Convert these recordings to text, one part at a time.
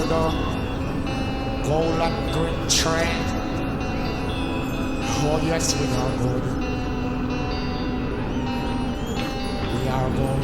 the golden green train. Oh yes, we are good. We are good.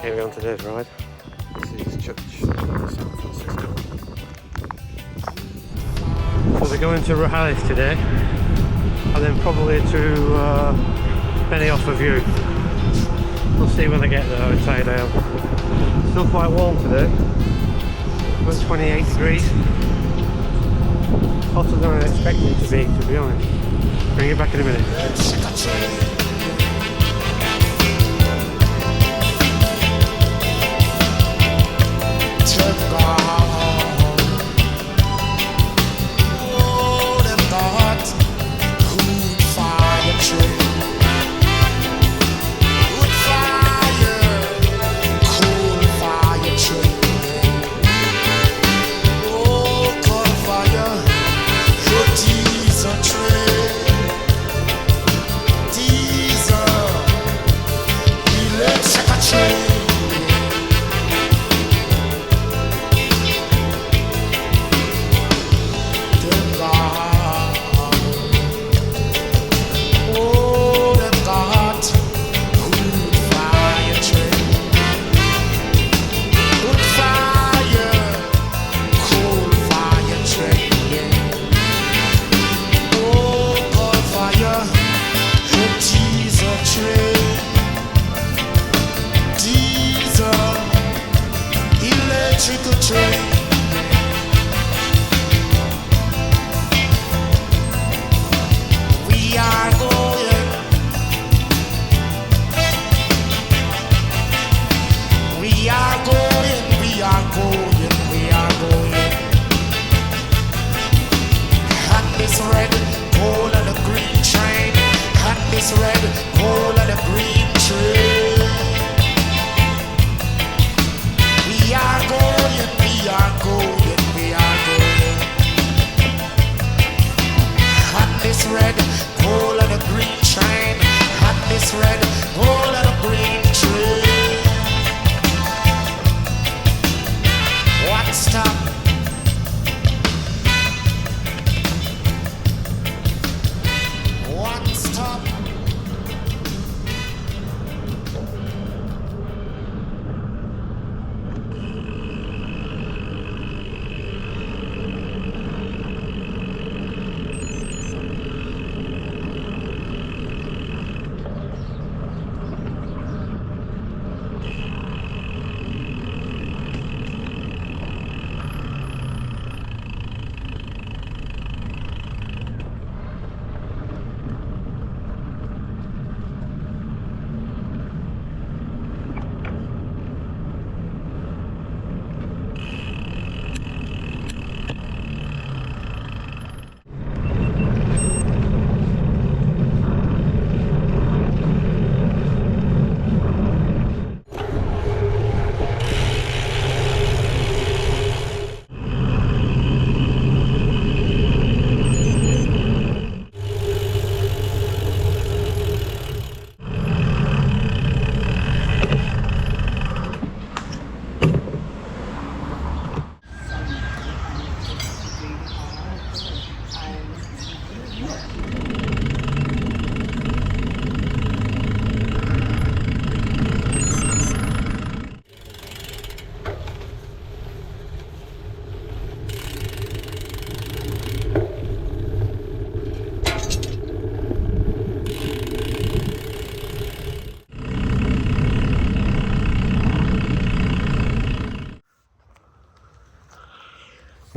Here we are on today's ride. This is Church, San Francisco. So they're going to Rojales today, and then probably to Penny off of you. We'll see when they get there. I'm tired out. Still quite warm today. About 28 degrees. Hotter than I expected it to be honest. Bring it back in a minute. Tea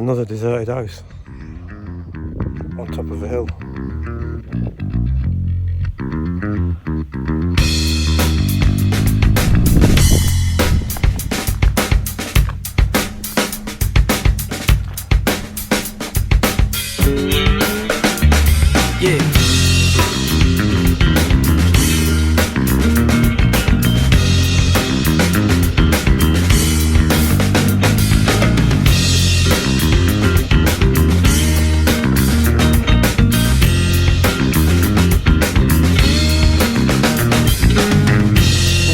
another deserted house on top of a hill. Yeah.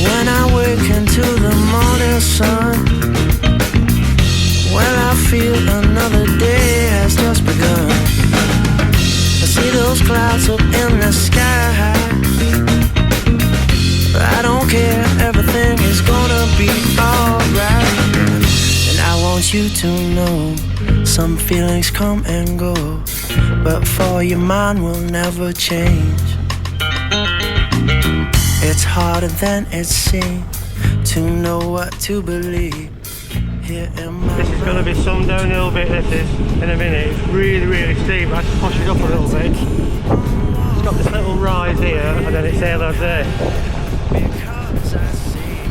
When I wake into the morning sun, well, I feel another day has just begun. I see those clouds up in the sky, but I don't care, everything is gonna be alright. And I want you to know, some feelings come and go, but for your mind will never change. It's harder than it seems to know what to believe. Here in my This is going to be some downhill bit, this is, in a minute. It's really, really steep. I have to push it up a little bit. It's got this little rise here, and then it's haloed there. because I see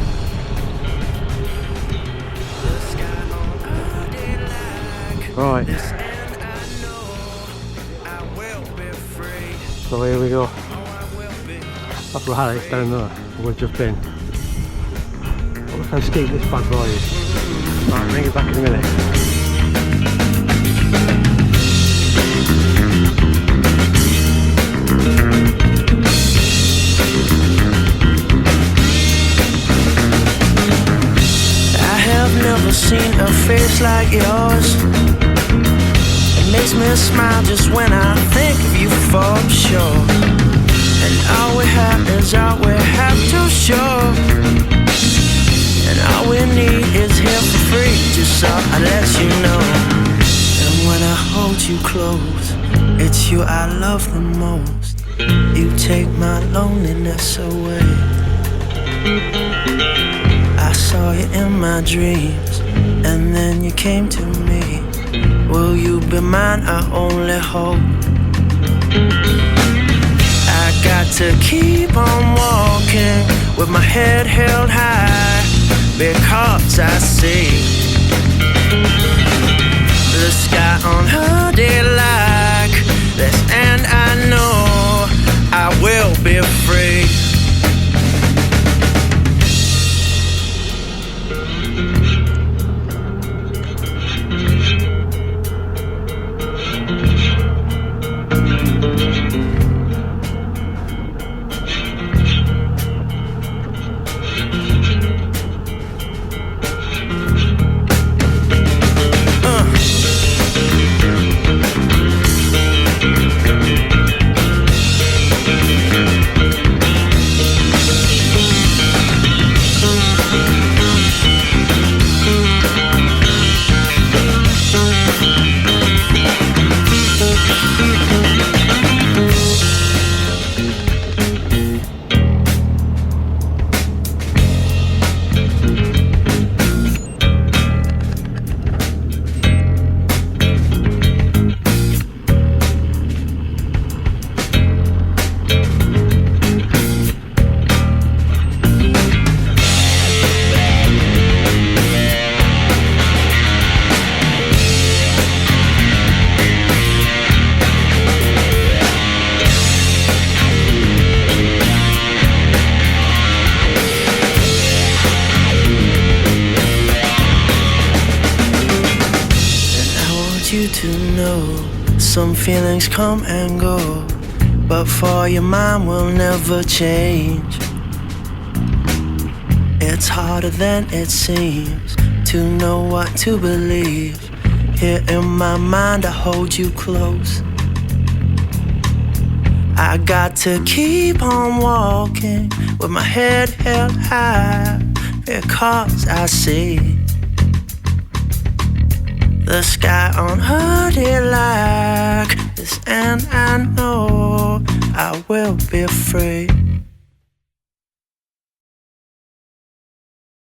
the sky on a day like Right, this, and I know I will be free. so here we go. Oh, I will be. That's Rojales down there, where we've just been. Oh, look how steep this bad boy is. Right, bring it back in a minute. I have never seen a face like yours. It makes me smile just when I think of you for sure. And all we have is all we have to show. And all we need is here for free, just so I let you know. And when I hold you close, it's you I love the most. You take my loneliness away. I saw you in my dreams, and then you came to me. Will you be mine? I only hope. I got to keep on walking with my head held high, because I see the sky on her day like this, and I know I will be free. You to know, some feelings come and go, but for your mind will never change. It's harder than it seems to know what to believe. Here in my mind I hold you close. I got to keep on walking with my head held high, because I see the sky on her day like this, and I know I will be free.